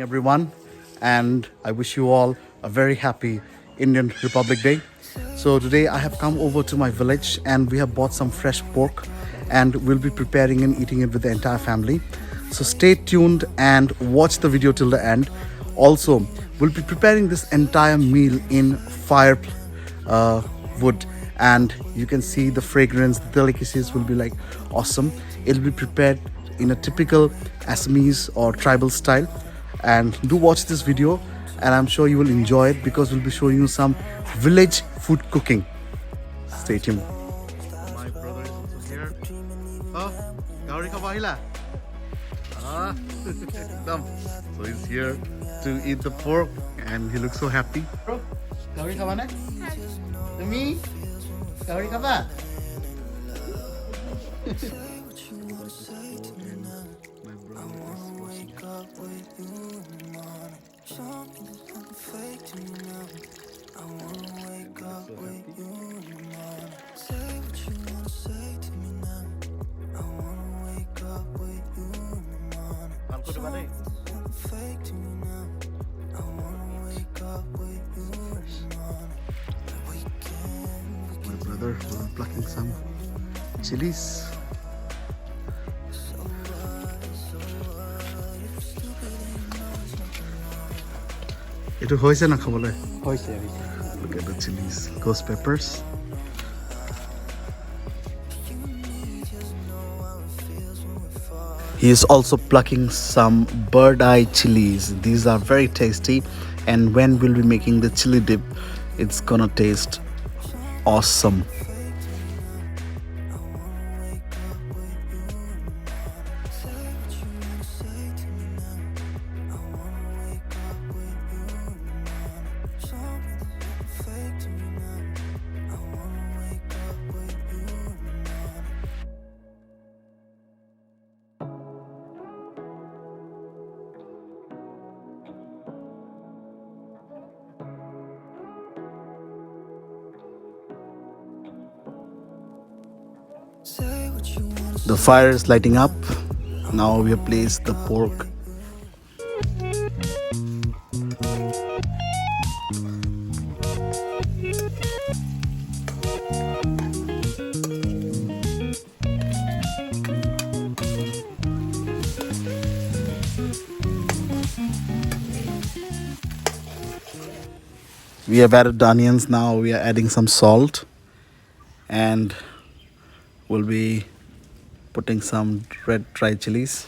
everyone, and I wish you all a very happy Indian Republic Day. So today I have come over to my village and we have bought some fresh pork and we'll be preparing and eating it with the entire family. So stay tuned and watch the video till the end. Also, we'll be preparing this entire meal in fire wood, and you can see the fragrance, the delicacies will be like awesome. It'll be prepared in a typical Assamese or tribal style, and do watch this video and I'm sure you will enjoy it because we'll be showing you some village food cooking. Stay tuned. My brother is also here. Oh, gauri ka bahila. So he's here to eat the pork and he looks so happy. Bro, gauri ka bana? Me? Gauri ka ba? My brother was plucking some chilies. It hoise na khabole. Hoise. Look at the chilies, ghost peppers. He is also plucking some bird eye chilies. These are very tasty, and when we'll be making the chili dip, it's gonna taste awesome. The fire is lighting up. Now we have placed the pork. We have added the onions. Now we are adding some salt, and we'll be putting some red dry chilies.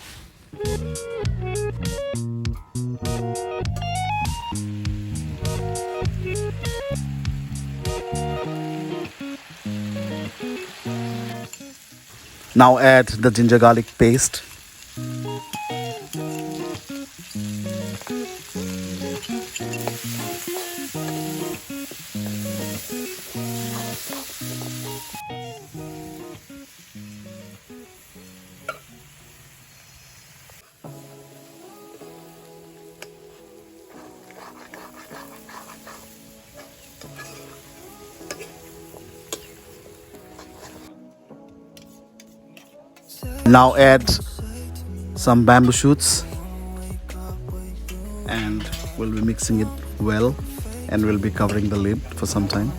Now add the ginger garlic paste. Now add some bamboo shoots and we'll be mixing it well, and we'll be covering the lid for some time.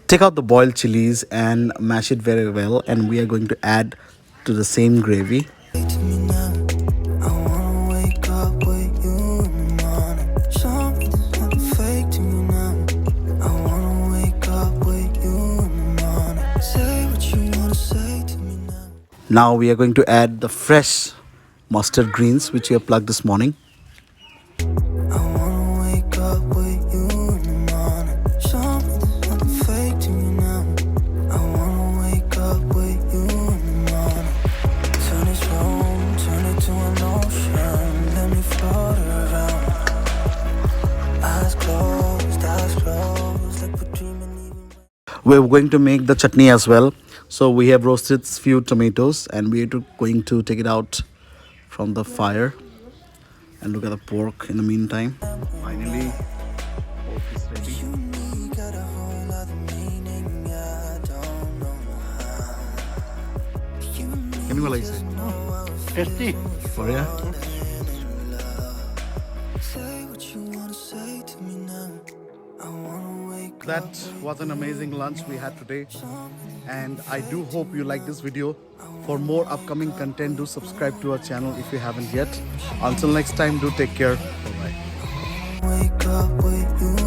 Take out the boiled chilies and mash it very well, and we are going to add to the same gravy. Now we are going to add the fresh mustard greens which we have plucked this morning. We're going to make the chutney as well. So we have roasted few tomatoes and we are going to take it out from the fire And look at the pork in the meantime. Finally, pork is ready. Can you like it? Tasty. For ya? That was an amazing lunch we had today, and I do hope you like this video. For more upcoming content, do subscribe to our channel if you haven't yet. Until next time, do take care. Bye bye. Wake up with you